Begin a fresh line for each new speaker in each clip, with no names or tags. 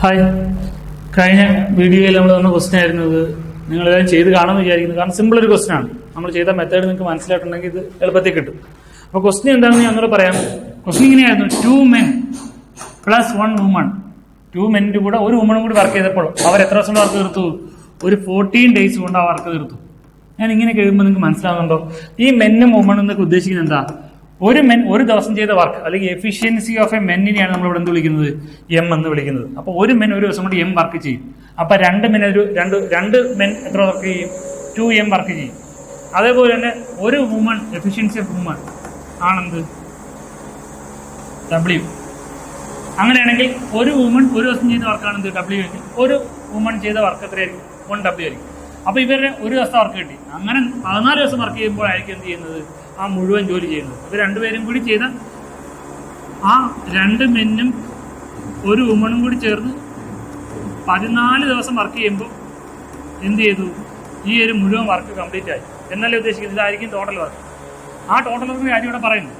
Hi, കഴിഞ്ഞ വീഡിയോയിൽ നമ്മൾ തന്ന ക്വസ്റ്റ്യൻ ആയിരുന്നു ഇത്. നിങ്ങളെല്ലാം ചെയ്ത് കാണുമെന്ന് വിചാരിക്കുന്നത്. കാരണം സിമ്പിൾ ഒരു ക്വസ്റ്റ്യൻ ആണ്. നമ്മൾ ചെയ്ത മെത്തേഡ് നിങ്ങൾക്ക് മനസ്സിലായിട്ടുണ്ടെങ്കിൽ ഇത് എളുപ്പത്തിൽ കിട്ടും. അപ്പോൾ ക്വസ്റ്റ്യൻ എന്താണെന്ന് ഞാൻ ഒന്നുകൂടെ പറയാം. ക്വസ്റ്റ്യൻ ഇങ്ങനെയായിരുന്നു: 2 men plus 1 woman. 2 മെന്നിന്റെ കൂടെ ഒരു വുമണും കൂടി വർക്ക് ചെയ്തപ്പോൾ അവർ എത്ര ദിവസം കൊണ്ട് വർക്ക് തീർത്തു? ഒരു 14 days കൊണ്ട് ആ വർക്ക് തീർത്തു. ഞാൻ ഇങ്ങനെ കഴിയുമ്പോൾ നിങ്ങൾക്ക് മനസ്സിലാവുന്നുണ്ടോ? ഈ മെന്നും വുമണും എന്നൊക്കെ ഉദ്ദേശിക്കുന്നത് എന്താ? ഒരു മെൻ ഒരു ദിവസം ചെയ്ത വർക്ക് അല്ലെങ്കിൽ എഫിഷ്യൻസി ഓഫ് എ മെന്നിനെയാണ് നമ്മൾ ഇവിടെ എന്ത് വിളിക്കുന്നത്? എം എന്ന് വിളിക്കുന്നത്. അപ്പോൾ ഒരു മെൻ ഒരു ദിവസം കൊണ്ട് എം വർക്ക് ചെയ്യും. അപ്പൊ രണ്ട് മെൻ എത്ര വർക്ക് ചെയ്യും? 2m വർക്ക് ചെയ്യും. അതേപോലെ തന്നെ ഒരു വുമൺ, എഫിഷ്യൻസി ഓഫ് വുമൺ ആണെന്ത്? W. അങ്ങനെയാണെങ്കിൽ ഒരു വുമൺ ഒരു ദിവസം ചെയ്ത വർക്കാണെന്ത്? W എങ്കിൽ ഒരു വുമൺ ചെയ്ത വർക്ക് എത്രയായിരിക്കും? 1W ആയിരിക്കും. അപ്പൊ ഇവരുടെ ഒരു ദിവസം വർക്ക് കിട്ടി. അങ്ങനെ 14 ദിവസം വർക്ക് ചെയ്യുമ്പോഴായിരിക്കും എന്ത് ചെയ്യുന്നത്? ആ മുഴുവൻ ജോലി ചെയ്യുന്നത്. ഇവർ രണ്ടുപേരും കൂടി ചെയ്ത ആ 2 മെന്നും ഒരു വുമണും കൂടി ചേർന്ന് 14 ദിവസം വർക്ക് ചെയ്യുമ്പോൾ എന്ത് ചെയ്തു? ഈ ഒരു മുഴുവൻ വർക്ക് കംപ്ലീറ്റ് ആയി എന്നല്ലേ ഉദ്ദേശിക്കുന്നത്. ഇതായിരിക്കും ടോട്ടൽ വർക്ക്. ആ ടോട്ടൽ വർക്ക് കാര്യം ഇവിടെ പറയുന്നു.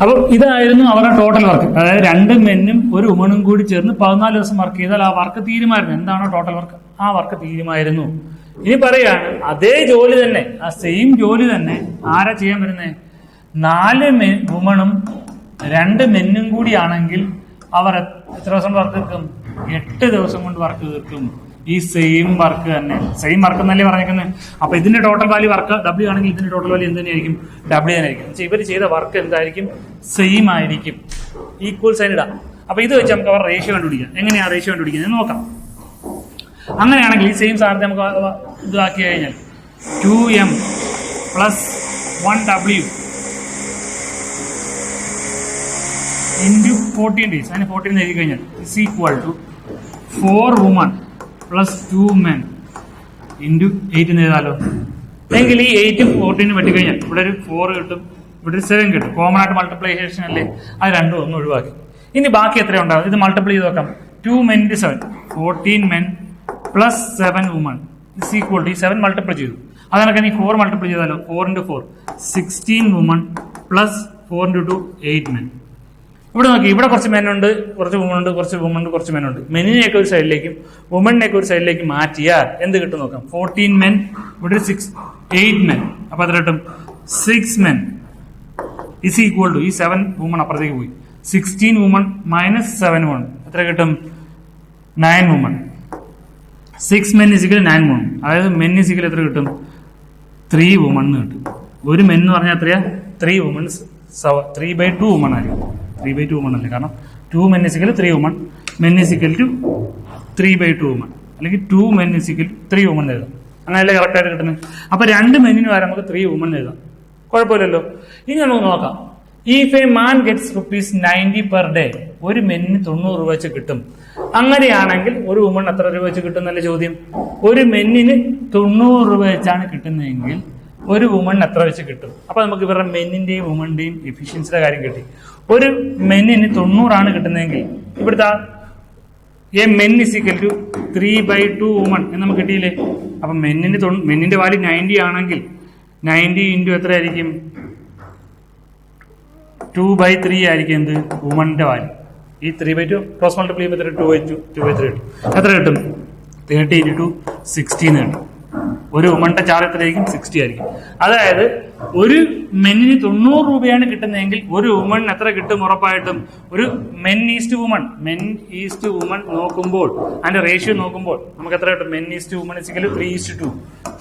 അപ്പോൾ ഇതായിരുന്നു അവരുടെ ടോട്ടൽ വർക്ക്. അതായത് 2 മെന്നും ഒരു വുമണും കൂടി ചേർന്ന് 14 ദിവസം വർക്ക് ചെയ്താൽ ആ വർക്ക് തീരുമായിരുന്നു. എന്താണോ ടോട്ടൽ വർക്ക്, ആ വർക്ക് തീരുമായിരുന്നു. ഇനി പറയാണ്, അതേ ജോലി തന്നെ, ആ സെയിം ജോലി തന്നെ ആരാ ചെയ്യാൻ വരുന്നത്? 4 വുമണും 2 മെന്നും കൂടിയാണെങ്കിൽ അവർ എത്ര ദിവസം വർക്ക് തീർക്കും? 8 ദിവസം കൊണ്ട് വർക്ക് തീർക്കും. ഈ സെയിം വർക്ക് തന്നെ, സെയിം വർക്ക് എന്നല്ലേ പറഞ്ഞേക്കുന്നത്. അപ്പൊ ഇതിന്റെ ടോട്ടൽ വാല്യൂ വർക്ക് W ആണെങ്കിൽ ഇതിന്റെ ടോട്ടൽ വാല്യൂ എന്ത് തന്നെയായിരിക്കും? W തന്നെയായിരിക്കും. ഇവർ ചെയ്ത വർക്ക് എന്തായിരിക്കും? സെയിം ആയിരിക്കും. ഈക്വൽ സൈൻ ഇടാം. അപ്പൊ ഇത് വെച്ച് നമുക്ക് അവർ റേഷ്യോ കണ്ടുപിടിക്കാം. എങ്ങനെയാണ് റേഷ്യോ കണ്ടുപിടിക്കുന്നത് നോക്കാം. അങ്ങനെയാണെങ്കിൽ ഈ സെയിം സാധനത്തെ നമുക്ക് ഇതാക്കി കഴിഞ്ഞാൽ 2m plus 1w into 14 days, അതിന് 14 എഴുതി കഴിഞ്ഞാൽ is equal to 4 women plus 2 men into 8 എന്ന് എഴുതാലോ. എങ്കിൽ ഈ 8 14 വെട്ടിക്കഴിഞ്ഞാൽ ഇവിടെ ഒരു 4 കിട്ടും, ഇവിടെ ഒരു 7 കിട്ടും. കോമൺ ആയിട്ട് മൾട്ടിപ്ലിക്കേഷൻ അല്ലേ, അത് രണ്ടും ഒന്ന് ഒഴിവാക്കി. ഇനി ബാക്കി എത്ര ഉണ്ടാവും? ഇത് മൾട്ടിപ്ലൈ ചെയ്ത് നോക്കാം. 2 men into 7, 14 men plus 7 women is equal to 7 multiply ചെയ്തു. അതിനൊക്കെ നീ 4 മൾട്ടിപ്ലൈ ചെയ്താലോ. 4 into 4 16 women plus 4 into 2 8 men. ഇവിടെ നോക്കി, ഇവിടെ കുറച്ച് മെന്നുണ്ട്, കുറച്ച് വുമണുണ്ട്, കുറച്ച് വുമണുണ്ട്, കുറച്ച് മെന്നുണ്ട്. മെന്നിനെയൊക്കെ ഒരു സൈഡിലേക്കും വുമണിനെയൊക്കെ ഒരു സൈഡിലേക്കും മാറ്റിയാൽ എന്ത് കിട്ടും നോക്കാം. 14 men, ഇവിടെ 8 men. അപ്പൊ എത്ര കിട്ടും? 6 men is equal to ഈ 7 വുമൺ അപ്പുറത്തേക്ക് പോയി. 16 women minus 7 women എത്ര കിട്ടും? 9 women. 6 men is equal to 9 women. അതായത് men is equal എത്ര കിട്ടും? 3 women എന്ന് കിട്ടും. ഒരു men എന്ന് പറഞ്ഞാൽ എത്രയാ? 3 women. 3/2 women ആയിരിക്കും. 3/2 women അല്ലേ, കാരണം 2 men is equal to 3 women, men is equal to 3/2 women, അല്ലെങ്കിൽ 2 men is equal to 3 women എഴുതാം. അങ്ങനെയല്ലേ കറക്റ്റ് ആയിട്ട് കിട്ടുന്നത്. അപ്പൊ 2 മെന്നിന് വരെ നമുക്ക് 3 women എഴുതാം. കുഴപ്പമില്ലല്ലോ. ഇനി നമുക്ക് നോക്കാം. If a man gets ₹90 per day, ഒരു മെന്നിന് 90 രൂപ വെച്ച് കിട്ടും. അങ്ങനെയാണെങ്കിൽ ഒരു വുമൺ എത്ര രൂപ വെച്ച് കിട്ടും എന്നല്ലേ ചോദ്യം. ഒരു മെന്നിന് 90 രൂപ വെച്ചാണ് കിട്ടുന്നതെങ്കിൽ ഒരു വുമൺ എത്ര വെച്ച് കിട്ടും? അപ്പൊ നമുക്ക് ഇവരുടെ മെന്നിന്റെയും വുമണിന്റെയും എഫിഷ്യൻസിയുടെ കാര്യം കിട്ടി. ഒരു മെന്നിന് 90 കിട്ടുന്നതെങ്കിൽ ഇവിടുത്തെ A men is equal to 3/2 woman എന്ന് നമുക്ക് കിട്ടിയില്ലേ. അപ്പൊ മെന്നിന്റെ വാല്യൂ 90 ആണെങ്കിൽ 90 ഇൻറ്റു എത്ര ആയിരിക്കും? 2/3 ആയിരിക്കും എന്ത്? വുമണിന്റെ വാല്യൂ. ഈ 3/2 ക്രോസ് മൾട്ടിപ്ലൈ ചെയ്യുമ്പോൾ എത്ര? 2/3 കിട്ടും. എത്ര കിട്ടും? 30 into 60 എന്ന് കിട്ടും. ഒരു വുമണിന്റെ ചാർജ് എത്രയായിരിക്കും? 60 ആയിരിക്കും. അതായത് ഒരു മെന്നിന് 90 രൂപയാണ് കിട്ടുന്നതെങ്കിൽ ഒരു വുമണിന് എത്ര കിട്ടും? ഉറപ്പായിട്ടും ഒരു മെൻ ഈസ്റ്റ് വുമൺ നോക്കുമ്പോൾ അതിന്റെ റേഷ്യോ നോക്കുമ്പോൾ നമുക്ക് എത്ര കിട്ടും? മെൻ ഈസ്റ്റ് വുമൺ ഇസിക്കൽ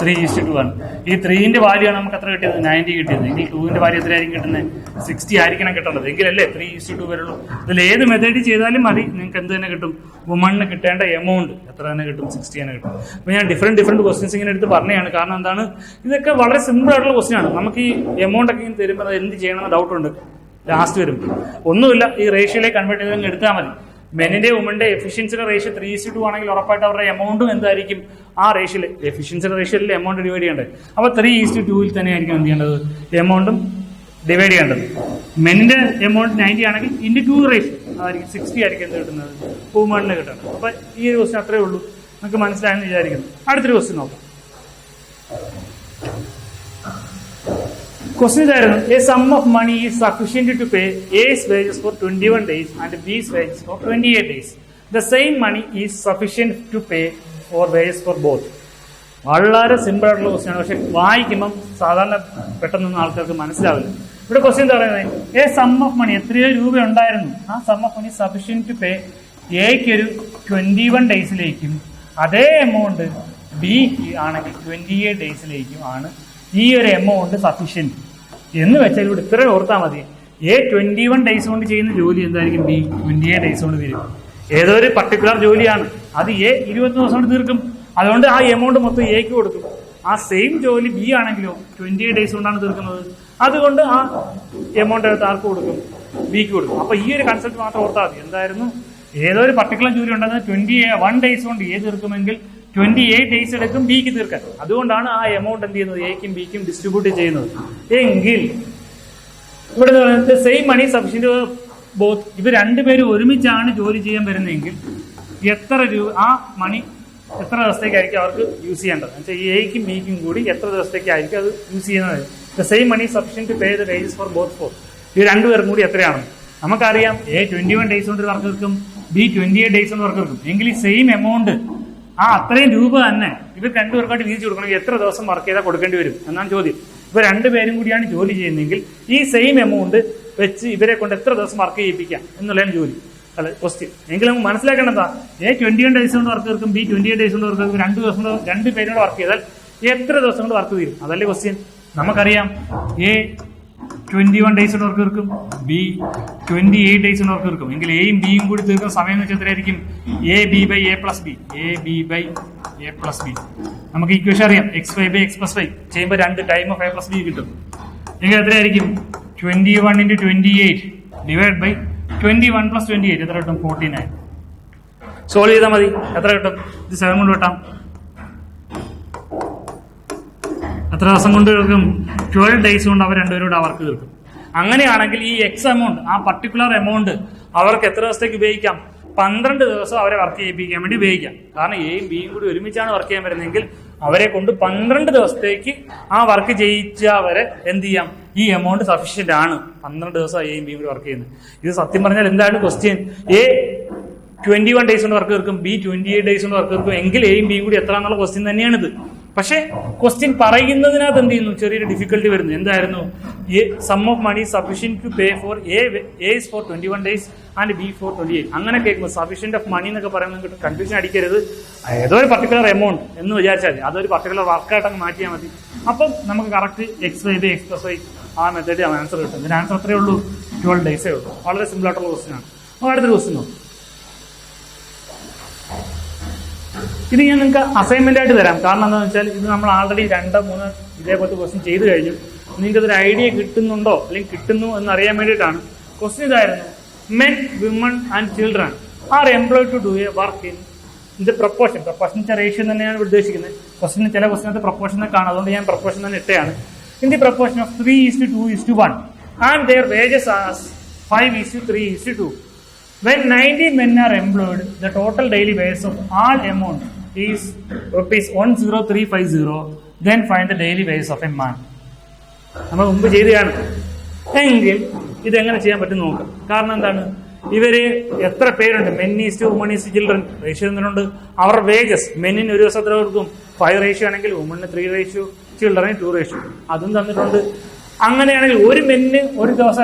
3:2 ആണ്. ഈ 3ന്റെ വാല്യൂ ആണ് നമുക്ക് എത്ര കിട്ടിയത്? 90 കിട്ടിയത്. എങ്കിൽ 2ന്റെ വാല്യൂ എത്രയായിരിക്കും കിട്ടുന്നത്? 60 ആയിരിക്കണം കിട്ടേണ്ടത്. എങ്കിലല്ലേ 3:2 വരുള്ളൂ. ഇതിൽ ഏത് മെത്തേഡ് ചെയ്താലും മതി, നിങ്ങൾക്ക് എന്ത് തന്നെ കിട്ടും? വുമണിന് കിട്ടേണ്ട എമൗണ്ട് എത്ര തന്നെ കിട്ടും? 60 തന്നെ കിട്ടും. അപ്പൊ ഞാൻ ഡിഫറെന്റ് ക്വസ്റ്റ്യൻസ് ഇങ്ങനെ എടുത്ത് പറഞ്ഞതാണ്. കാരണം എന്താണ്? ഇതൊക്കെ വളരെ സിമ്പിൾ ആയിട്ടുള്ള ക്വസ്റ്റ്യൻ ആണ്. നമുക്ക് ഈ എമൗണ്ട് ഒക്കെ തരുമ്പോൾ അത് എന്ത് ചെയ്യണമെന്ന് ഡൗട്ട് ഉണ്ട് ലാസ്റ്റ് വരുമ്പോൾ. ഒന്നുമില്ല, ഈ റേഷ്യോയിലേക്ക് കൺവേർട്ട് ചെയ്ത് എടുത്താൽ മതി. മെന്നിന്റെ വുമണിന്റെ എഫിഷ്യൻസിയുടെ റേഷ്യോ 3:2 ആണെങ്കിൽ ഉറപ്പായിട്ട് അവരുടെ എമൗണ്ടും എന്തായിരിക്കും? ആ റേഷ്യോയിൽ എഫിഷ്യൻസിയുടെ റേഷ്യോയിൽ എമൗണ്ട് ഡിവൈഡ് ചെയ്യേണ്ടത്. അപ്പൊ 3:2 തന്നെ ആയിരിക്കും എന്ത് ചെയ്യേണ്ടത്? എമൗണ്ടും ഡിവൈഡ് ചെയ്യേണ്ടത്. മെന്നിന്റെ എമൗണ്ട് 90 ആണെങ്കിൽ ഇൻറ്റു 2 റേഷ്യോ അതായിരിക്കും 60 ആയിരിക്കും എന്ത് കിട്ടുന്നത്? വുമണിന് കിട്ടുന്നത്. അപ്പൊ ഈ ഒരു ക്വസ്റ്റ്യൻ അത്രേ ഉള്ളൂ. നമുക്ക് മനസ്സിലായെന്ന് വിചാരിക്കുന്നു. അടുത്തൊരു ക്വസ്റ്റ്യൻ നോക്കാം. Question is, a sum of money is sufficient to pay A's wages for 21 days and B's wages for 28 days. The same money is sufficient to pay for wages for both. വളരെ simple ആയിട്ടുള്ള question ആണ്, പക്ഷെ വായിക്കുമ്പം സാധാരണ പെട്ടെന്നൊന്നും ആൾക്കാർക്ക് മനസ്സിലാവില്ല. ഇവിടെ ക്വസ്റ്റ്യൻ എന്താ പറയുന്നത്, എ സം ഓഫ് മണി, എത്രയോ രൂപ ഉണ്ടായിരുന്നു, ആ sum of money sufficient to pay എക്ക് ഒരു 21 ഡേയ്സിലേക്കും അതേ എമൗണ്ട് ബിക്ക് ആണെങ്കിൽ 28 ഡേയ്സിലേക്കും ആണ് ഈ ഒരു എമൗണ്ട് സഫീഷ്യന്റ് എന്ന് വെച്ചാൽ ഇവിടെ ഇത്രയും ഓർത്താൽ മതി. എ 21 ഡേയ്സ് കൊണ്ട് ചെയ്യുന്ന ജോലി എന്തായിരിക്കും, ബി 28 ഡേയ്സ് കൊണ്ട് വരും. ഏതോ ഒരു പർട്ടിക്കുലർ ജോലിയാണ്, അത് എ 20 ദിവസം കൊണ്ട് തീർക്കും. അതുകൊണ്ട് ആ എമൗണ്ട് മൊത്തം എക്ക് കൊടുക്കും. ആ സെയിം ജോലി ബി ആണെങ്കിലോ 28 ഡേയ്സ് കൊണ്ടാണ് തീർക്കുന്നത്. അതുകൊണ്ട് ആ എമൗണ്ട് ആർക്ക് കൊടുക്കും, ബിക്ക് കൊടുക്കും. അപ്പൊ ഈ ഒരു കൺസെപ്റ്റ് മാത്രം ഓർത്താൽ മതി. എന്തായിരുന്നു, ഏതോ ഒരു പർട്ടിക്കുലർ ജോലി ഉണ്ടെങ്കിൽ 21 ഡേയ്സ് കൊണ്ട് എ തീർക്കുമെങ്കിൽ 28 ഡേയ്സ് എടുക്കും ബിക്ക് തീർക്കാൻ. അതുകൊണ്ടാണ് ആ എമൗണ്ട് എന്ത് ചെയ്യുന്നത്, എക്കും ബിക്കും ഡിസ്ട്രിബ്യൂട്ട് ചെയ്യുന്നത്. എങ്കിൽ ഇവിടെ പറയുന്നത് സെയിം മണി സഫീഷ്യന്റ് ബോത്ത്, ഇവർ രണ്ടുപേരും ഒരുമിച്ചാണ് ജോലി ചെയ്യാൻ വരുന്നതെങ്കിൽ എത്ര രൂപ, ആ മണി എത്ര ദിവസത്തേക്കായിരിക്കും അവർക്ക് യൂസ് ചെയ്യേണ്ടത് എന്ന് വെച്ചാൽ എക്കും ബിക്കും കൂടി എത്ര ദിവസത്തേക്കായിരിക്കും അത് യൂസ് ചെയ്യുന്നത്. The same money sufficient to pay the wages for both for, ഈ രണ്ടുപേർക്കും കൂടി എത്രയാണ് നമുക്കറിയാം. എ 21 ഡേയ്സ് കൊണ്ട് വർക്ക് എടുക്കും, ബി 28 ഡേയ്സ് കൊണ്ട് വർക്ക് എടുക്കും. എങ്കിൽ ഈ സെയിം എമൗണ്ട്, ആ അത്രയും രൂപ തന്നെ ഇവർ രണ്ടുപേർക്കായിട്ട് വീതിച്ചു കൊടുക്കണമെങ്കിൽ എത്ര ദിവസം വർക്ക് ചെയ്താൽ കൊടുക്കേണ്ടി വരും എന്നാണ് ചോദ്യം. ഇവർ രണ്ടുപേരും കൂടിയാണ് ജോലി ചെയ്യുന്നതെങ്കിൽ ഈ സെയിം എമൗണ്ട് വെച്ച് ഇവരെ കൊണ്ട് എത്ര ദിവസം വർക്ക് ചെയ്യിപ്പിക്കാം എന്നുള്ളതാണ് ജോലി, അല്ല ക്വസ്റ്റ്യൻ. എങ്കിലും നമുക്ക് മനസ്സിലാക്കേണ്ടതാ, എ 21 ഡേയ്സ് കൊണ്ട് വർക്ക് എടുക്കും, ബി 28 ഡേയ്സ് കൊണ്ട് വർക്ക് എടുക്കും. 2 ദിവസം കൊണ്ട് 2 പേരോട് വർക്ക് ചെയ്താൽ എത്ര ദിവസം കൊണ്ട് വർക്ക് തീരും, അതല്ലേ ക്വസ്റ്റ്യൻ. നമുക്കറിയാം എ 21 ഡേയ്സ് കൊണ്ട് വർക്ക് തീർക്കും, ബി 28 ഡേയ്സ് കൊണ്ട് വർക്ക് തീർക്കും. എങ്കിൽ എയും ബിയും കൂടി തീർക്കുന്ന സമയം എന്ന് വെച്ചാൽ എത്രയായിരിക്കും, A B by A plus B, A B by A plus B. നമുക്ക് ഇക്വേഷൻ അറിയാം, x5 ബൈ x പ്ലസ് 5 ചെയ്യുമ്പോൾ 2 time of A plus B കിട്ടും. എങ്കിൽ എത്രയായിരിക്കും, 21 into 28 ഡിവൈഡ് ബൈ 21 plus 28 എത്ര കിട്ടും, 49. സോൾവ് ചെയ്താൽ മതി. എത്ര കിട്ടും, ഇത് 7 കൊണ്ട് കിട്ടാം. എത്ര ദിവസം കൊണ്ട് തീർക്കും, 12 ഡേയ്സ് കൊണ്ട് അവർ രണ്ടുപേരോട് അവർക്ക് തീർക്കും. അങ്ങനെയാണെങ്കിൽ ഈ എക്സ് എമൗണ്ട്, ആ പർട്ടിക്കുലർ എമൗണ്ട് അവർക്ക് എത്ര ദിവസത്തേക്ക് ഉപയോഗിക്കാം, 12 ദിവസം അവരെ വർക്ക് ചെയ്യിപ്പിക്കാൻ വേണ്ടി ഉപയോഗിക്കാം. കാരണം എയും ബിയും കൂടി ഒരുമിച്ചാണ് വർക്ക് ചെയ്യാൻ വരുന്നതെങ്കിൽ അവരെ കൊണ്ട് 12 ദിവസത്തേക്ക് ആ വർക്ക് ചെയ്യിച്ചവരെ എന്ത് ചെയ്യാം, ഈ എമൗണ്ട് സഫീഷ്യന്റ് ആണ്. 12 ദിവസം എയും ബിയും കൂടി വർക്ക് ചെയ്യുന്നത്. ഇത് സത്യം പറഞ്ഞാൽ എന്താണ് ക്വസ്റ്റ്യൻ, എ 21 ഡേയ്സ് കൊണ്ട് വർക്ക് തീർക്കും, ബി 28 ഡേയ്സ് കൊണ്ട് വർക്ക് തീർക്കും. എങ്കിൽ എയും ബിയും കൂടി എത്ര എന്നുള്ള ക്വസ്റ്റ്യൻ തന്നെയാണിത്. പക്ഷെ ക്വസ്റ്റ്യൻ പറയുന്നതിനകത്ത് എന്ത് ചെയ്യുന്നു, ചെറിയൊരു ഡിഫിക്കൽട്ടി വരുന്നു. എന്തായിരുന്നു, sum of money sufficient to pay for A for 21 days and B for 28. അങ്ങനെ കേൾക്കുമ്പോൾ സഫീഷ്യന്റ് ഓഫ് മണി എന്നൊക്കെ പറയുന്നത് കൺഫ്യൂഷൻ അടിക്കരുത്. ഏതോ ഒരു പർട്ടിക്കുലർ എമൗണ്ട് എന്ന് വിചാരിച്ചാൽ മതി, അതൊരു പർട്ടിക്കുലർ വർക്കായിട്ടങ്ങ് മാറ്റിയാൽ മതി. അപ്പം നമുക്ക് correct x5 by x plus 5 ആ മെത്തേഡ് ആൻസർ കിട്ടും. ഇതിന് ആൻസർ എത്രയേ ഉള്ളൂ, 12 ഡേയ്സേ ഉള്ളൂ. വളരെ സിമ്പിൾ ആയിട്ടുള്ള ക്വസ്റ്റ്യൻ ആണ്. നമുക്ക് അടുത്തൊരു ക്വസ്റ്റ്യൻ നോക്കാം. ഇത് ഞാൻ നിങ്ങൾക്ക് അസൈൻമെന്റ് ആയിട്ട് തരാം. കാരണം എന്താണെന്ന് വെച്ചാൽ ഇത് നമ്മൾ ആൾറെഡി 2-3 ഇതേപോലത്തെ ക്വസ്റ്റ്യൻ ചെയ്ത് കഴിഞ്ഞു. നിങ്ങൾക്ക് ഇതൊരു ഐഡിയ കിട്ടുന്നുണ്ടോ അല്ലെങ്കിൽ കിട്ടുന്നു എന്ന് അറിയാൻ വേണ്ടിയിട്ടാണ്. ക്വസ്റ്റ്യൻ ഇതായിരുന്നു, men women and children are employed to do a work in ഇത് പ്രപ്പോർഷൻ. പ്രപ്പോർഷൻ റേഷ്യോ തന്നെയാണ് ഉദ്ദേശിക്കുന്നത്. ക്വസ്റ്റ്യൻ ചില ക്വസ്റ്റ്യനകത്ത് പ്രപ്പോർഷൻ കാണും, അതുകൊണ്ട് ഞാൻ പ്രപ്പോർഷൻ തന്നെ ഇട്ടയാണ്. In the proportion of 3:2:1 and their wages are 5:3:2. When 90 men are employed, the total daily wages of all amount is ₹10350. Then find the daily wages of a man. നമ്മൾ മുമ്പ് ചെയ്തതാണ്. എങ്കിൽ ഇതെങ്ങനെ ചെയ്യാൻ പറ്റും നോക്കാം. കാരണം എന്താണ്, ഇവര് എത്ര പേരുണ്ട്, men is to woman is to children ratio എന്തിനുണ്ട്, അവർ വേജസ് മെന്നിന് ഒരു ദിവസം എത്ര കൊടുക്കും, 5 റേഷ്യോ ആണെങ്കിൽ വുമണിന് 3 റേഷ്യോ, ചിൽഡ്രന് 2 റേഷ്യോ അതും തന്നിട്ടുണ്ട്. അങ്ങനെയാണെങ്കിൽ ഒരു മെന്നിന് ഒരു ദിവസം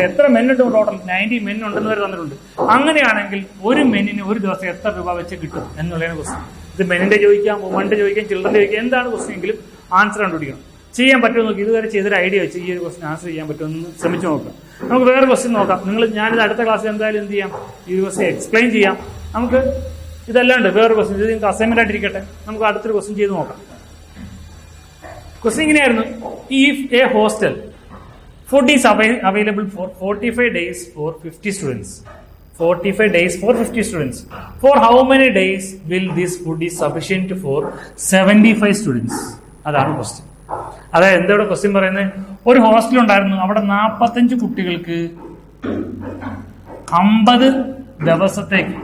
എത്ര മെന്നുണ്ട് ടോട്ടൽ 90 മെൻ ഉണ്ടെന്ന് വരെ തന്നിട്ടുണ്ട്. അങ്ങനെയാണെങ്കിൽ ഒരു മെന്നിന് ഒരു ദിവസം എത്ര രൂപ വെച്ച് കിട്ടും എന്നുള്ളതാണ് ക്വസ്റ്റ്യൻ. ഇത് മെന്നിന്റെ ചോദിക്കാം, വുമണിന്റെ ചോദിക്കാം, ചിൽഡ്രന്റെ ചോദിക്കാം, എന്താണ് ക്വസ്റ്റ്യൻ എങ്കിലും ആൻസർ കണ്ടുപിടിക്കണം. ചെയ്യാൻ പറ്റുമോ നോക്കി, ഇതുവരെ ചെയ്തൊരു ഐഡിയ വെച്ച് ഈ ഒരു ക്വസ്റ്റ്യൻ ആൻസർ ചെയ്യാൻ പറ്റുമെന്ന് ശ്രമിച്ചു നോക്കാം. നമുക്ക് വേറെ ക്വസ്റ്റ്യൻ നോക്കാം. ഞാനിത് അടുത്ത ക്ലാസ്സിൽ എന്തായാലും എന്ത് ചെയ്യാം, ഈ ക്വസ്റ്റ്യൻ എക്സ്പ്ലെയിൻ ചെയ്യാം. നമുക്ക് ഇതല്ലാണ്ട് വേറെ ക്വസ്റ്റ്യൻ, ഇത് നിങ്ങൾക്ക് അസൈൻമെന്റ് ആയിട്ടിരിക്കട്ടെ, നമുക്ക് അടുത്തൊരു ക്വസ്റ്റ്യൻ ചെയ്ത് നോക്കാം. ക്വസ്റ്റ്യൻ ഇങ്ങനെയായിരുന്നു, if A hostel food is available for 45 days for 50 students. 45 days for 50 students. For how many days will this food is sufficient for 75 students? അതാണ് ക്വസ്റ്റ്യൻ. അതായത് എന്താ ക്വസ്റ്റ്യൻ പറയുന്നത്, ഒരു ഹോസ്റ്റൽ ഉണ്ടായിരുന്നു, അവിടെ 45 കുട്ടികൾക്ക് 50 ദിവസത്തേക്ക്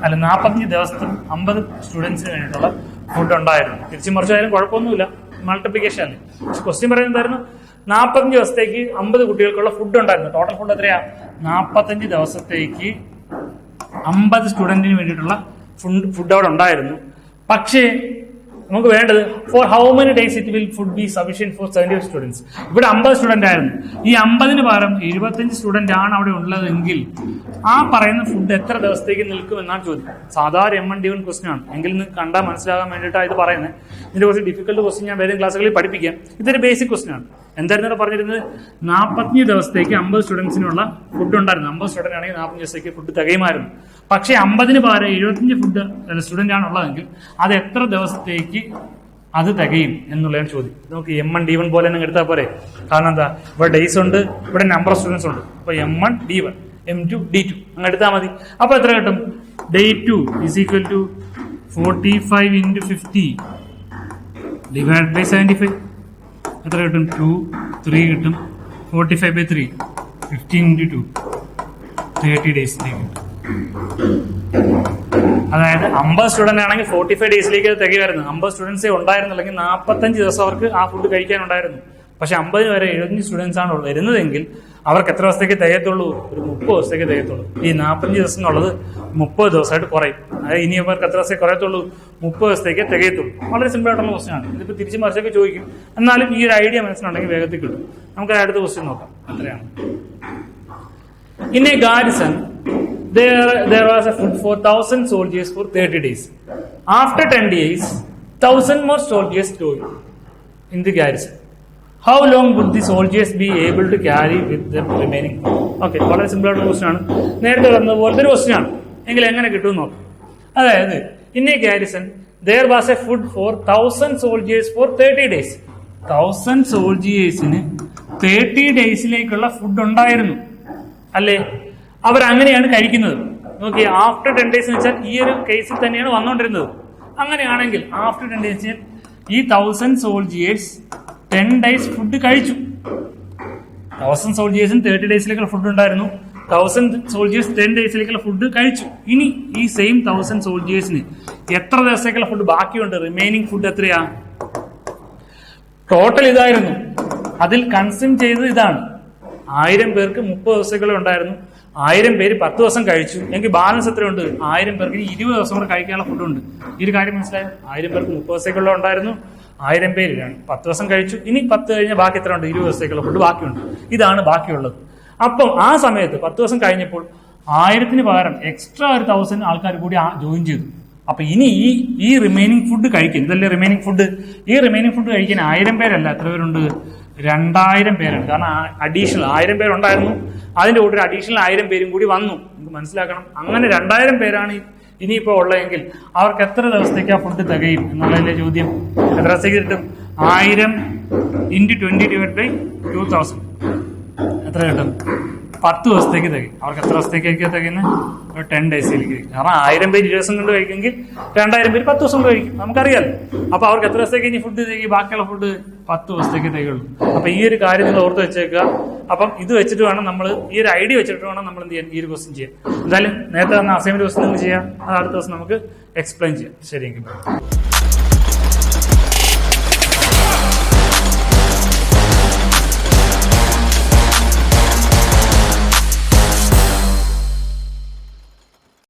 അല്ല 45 ദിവസത്തിൽ 50 സ്റ്റുഡൻസിന് വേണ്ടിയിട്ടുള്ള ഫുഡ് ഉണ്ടായിരുന്നു. തിരിച്ചു മറിച്ചായാലും കുഴപ്പമൊന്നുമില്ല, മൾട്ടിപ്ലിക്കേഷൻ അല്ലേ. പക്ഷെ ക്വസ്റ്റ്യൻ പറയുന്നത് എന്തായിരുന്നു, 45 ദിവസത്തേക്ക് 50 കുട്ടികൾക്കുള്ള ഫുഡ് ഉണ്ടായിരുന്നു. ടോട്ടൽ ഫുഡ് എത്രയാ, 45 ദിവസത്തേക്ക് 50 സ്റ്റുഡന്റിന് വേണ്ടിയിട്ടുള്ള ഫുഡ് അവിടെ ഉണ്ടായിരുന്നു. പക്ഷേ നമുക്ക് വേണ്ടത് for how many days it will food be sufficient for 75 students. ഇവിടെ 50 സ്റ്റുഡന്റ് ആയിരുന്നു. ഈ 50-ന് പകരം 75 സ്റ്റുഡന്റ് ആണ് അവിടെ ഉള്ളതെങ്കിൽ ആ പറയുന്ന ഫുഡ് എത്ര ദിവസത്തേക്ക് നിൽക്കും എന്നാണ് ചോദ്യം. സാധാരണ M1 D1 ക്വസ്റ്റ്യൻ ആണ്. എങ്കിൽ നിങ്ങൾക്ക് കണ്ടാൽ മനസ്സിലാകാൻ വേണ്ടിയിട്ടാണ് ഇത് പറയുന്നത്. ഇതിന്റെ കുറച്ച് ഡിഫിക്കൽട്ട് ക്വസ്റ്റ്യൻ ഞാൻ വരും ക്ലാസ്സുകളിൽ പഠിപ്പിക്കാം. ഇതൊരു ബേസിക് ക്വസ്റ്റ്യൻ ആണ്. എന്തായിരുന്നു പറഞ്ഞിരുന്നത്? 45 ദിവസത്തേക്ക് 50 സ്റ്റുഡൻസിനുള്ള ഫുഡ് ഉണ്ടായിരുന്നു. 50 സ്റ്റുഡന്റ് ആണെങ്കിൽ 45 ദിവസത്തേക്ക് ഫുഡ് തികയുമായിരുന്നു. പക്ഷേ 50-ന് പകരം 75 സ്റ്റുഡന്റ് ആണ് ഉള്ളതെങ്കിൽ അത് എത്ര ദിവസത്തേക്ക് അത് തികയും എന്നുള്ളതാണ് ചോദ്യം. നമുക്ക് M1 D1 പോലെ തന്നെ എടുത്താൽ പോരെ. കാരണം എന്താ, ഇവിടെ ഡേയ്സ് ഉണ്ട്, ഇവിടെ നമ്പർ ഓഫ് സ്റ്റുഡൻസ് ഉണ്ട്. അപ്പൊ M1 D1, M2 D2 അങ്ങ് എടുത്താൽ മതി. അപ്പൊ എത്ര കിട്ടും? Day 2 is equal to 45 into 50 divided by 75. എത്ര കിട്ടും? 2, 3 കിട്ടും. 45/3 15 into 2 30 ഡേയ്സിലേക്ക് കിട്ടും. അതായത് 50 സ്റ്റുഡന്റ് ആണെങ്കിൽ 45 ഡേയ്സിലേക്ക് തികയായിരുന്നു. 50 സ്റ്റുഡൻസേ ഉണ്ടായിരുന്നില്ലെങ്കിൽ 45 ദിവസം അവർക്ക് ആ ഫുഡ് കഴിക്കാനുണ്ടായിരുന്നു. പക്ഷെ 50 വരെ 75 സ്റ്റുഡൻസ് ആണ് വരുന്നതെങ്കിൽ അവർക്ക് എത്ര ദിവസത്തേക്ക് തികയത്തുള്ളൂ? ഒരു 30 ദിവസത്തേക്ക് തികയത്തുള്ളൂ. ഈ 45 ദിവസം എന്നുള്ളത് 30 ദിവസമായിട്ട് കുറയും. അതായത് ഇനി അവർക്ക് എത്ര ദിവസത്തേക്ക് കുറയത്തുള്ളൂ? 30 ദിവസത്തേക്ക് തികയത്തുള്ളൂ. വളരെ സിമ്പിൾ ആയിട്ടുള്ള ക്വസ്റ്റ്യൻ ആണ്. ഇതിപ്പോ തിരിച്ചു മറിച്ചൊക്കെ ചോദിക്കും. എന്നാലും ഈ ഒരു ഐഡിയ മനസ്സിലുണ്ടെങ്കിൽ വേഗത്തിൽ കിട്ടും. നമുക്ക് അടുത്ത ക്വസ്റ്റ്യൻ നോക്കാം. എത്രയാണ്? In a garrison, there was a food for 1,000 soldiers for 30 days. After 10 days, 1,000 more soldiers joined in the garrison. How long would the soldiers be able to carry with the remaining? Okay, വളരെ simple ആയിട്ടുള്ള question ആണ്. നേരത്തെ പറഞ്ഞ പോലത്തെ ഒരു question ആണ്. എങ്കിൽ എങ്ങനെ കിട്ടും നോക്കാം. അതായത് in a garrison, there was a food for 1,000 soldiers for 30 days. 1,000 സോൾജിയേഴ്സിന് 30 ഡേയ്സിലേക്കുള്ള food ഉണ്ടായിരുന്നു അല്ലേ? അവരങ്ങനെയാണ് കഴിക്കുന്നത്. നോക്കി, ആഫ്റ്റർ 10 ഡേയ്സ് എന്ന് വെച്ചാൽ ഈ ഒരു കേസിൽ തന്നെയാണ് വന്നുകൊണ്ടിരുന്നത്. അങ്ങനെയാണെങ്കിൽ ആഫ്റ്റർ 10 ഡേയ്സ് ഈ 1,000 സോൾജിയേഴ്സ് 10 ഡേയ്സ് ഫുഡ് കഴിച്ചു. 1,000 സോൾജിയേഴ്സിന് 30 ഡേയ്സിലേക്കുള്ള ഫുഡ് ഉണ്ടായിരുന്നു. 1,000 സോൾജിയേഴ്സ് 10 ഡേയ്സിലേക്കുള്ള ഫുഡ് കഴിച്ചു. ഇനി ഈ സെയിം 1,000 സോൾജിയേഴ്സിന് എത്ര ദിവസത്തേക്കുള്ള ഫുഡ് ബാക്കിയുണ്ട്? റിമൈനിങ് ഫുഡ് എത്രയാ? ടോട്ടൽ ഇതായിരുന്നു. അതിൽ കൺസ്യൂം ചെയ്തത് ഇതാണ്. 1000 പേർക്ക് 30 ദിവസത്തേക്കുള്ള ഉണ്ടായിരുന്നു. 1000 പേര് 10 ദിവസം കഴിച്ചു എങ്കിൽ ബാലൻസ് എത്രയുണ്ട്? 1000 പേർക്ക് 20 ദിവസം കൂടെ കഴിക്കാനുള്ള ഫുഡുണ്ട്. ഈ ഒരു കാര്യം മനസ്സിലായോ? 1000 പേർക്ക് 30 ദിവസത്തേക്കുള്ള ഉണ്ടായിരുന്നു. 1000 പേര് 10 ദിവസം കഴിച്ചു. ഇനി 10 കഴിഞ്ഞാൽ ബാക്കി എത്ര ഉണ്ട്? 20 ദിവസത്തേക്കുള്ള ഫുഡ് ബാക്കിയുണ്ട്. ഇതാണ് ബാക്കിയുള്ളത്. അപ്പം ആ സമയത്ത് 10 ദിവസം കഴിഞ്ഞപ്പോൾ 1000-ന് പകരം എക്സ്ട്രാ ഒരു 1000 ആൾക്കാർ കൂടി ജോയിൻ ചെയ്തു. അപ്പൊ ഇനി ഈ റിമൈനിങ് ഫുഡ് കഴിക്കും. ഇതല്ലേ റിമൈനിങ് ഫുഡ്? ഈ റിമൈനിങ് ഫുഡ് കഴിക്കാൻ 1000 പേരല്ല, എത്ര പേരുണ്ട്? 2000 പേരാണ്. കാരണം അഡീഷണൽ 1000 പേരുണ്ടായിരുന്നു, അതിന്റെ കൂടെ ഒരു അഡീഷണൽ 1000 പേരും കൂടി വന്നു. നമുക്ക് മനസ്സിലാക്കണം. അങ്ങനെ 2000 പേരാണ് ഇനിയിപ്പോ ഉള്ളതെങ്കിൽ അവർക്ക് എത്ര ദിവസത്തേക്ക് ആ ഫുഡ് തികയും എന്നുള്ളതിന്റെ ചോദ്യം. എത്ര ദിവസത്തേക്ക് കിട്ടും? 1000 × 20/2000 എത്ര കിട്ടും? 10 ദിവസത്തേക്ക് തികയും. അവർക്ക് എത്ര ദിവസത്തേക്കായിരിക്കും തികയുന്നത്? 10 ഡേയ്സിലേക്ക്. കാരണം 1000 പേര് 20 ദിവസം കൊണ്ട് കഴിക്കുമെങ്കിൽ 2000 പേര് 10 ദിവസം കൊണ്ട് കഴിക്കും. നമുക്കറിയാലോ. അപ്പൊ അവർക്ക് എത്ര ദിവസത്തേക്ക് ഇനി ഫുഡ് തികയും? ബാക്കിയുള്ള ഫുഡ് 10 ദിവസത്തേക്ക് തികയുള്ളൂ. അപ്പൊ ഈ ഒരു കാര്യം നിങ്ങൾ ഓർത്ത് വെച്ചേക്കുക. അപ്പം ഇത് വെച്ചിട്ട് വേണം നമ്മൾ, ഈ ഒരു ഐഡിയ വെച്ചിട്ട് വേണം നമ്മൾ എന്ത് ചെയ്യാൻ? ഈ ഒരു ക്വസ്റ്റ്യൻ ചെയ്യാൻ. എന്തായാലും നേരത്തെ തന്ന അസൈൻമെന്റ് ക്വസ്റ്റ്യൻ നിങ്ങൾ ചെയ്യാം. അത് അടുത്ത ദിവസം നമുക്ക് എക്സ്പ്ലെയിൻ ചെയ്യാം. ശരിയെങ്കിൽ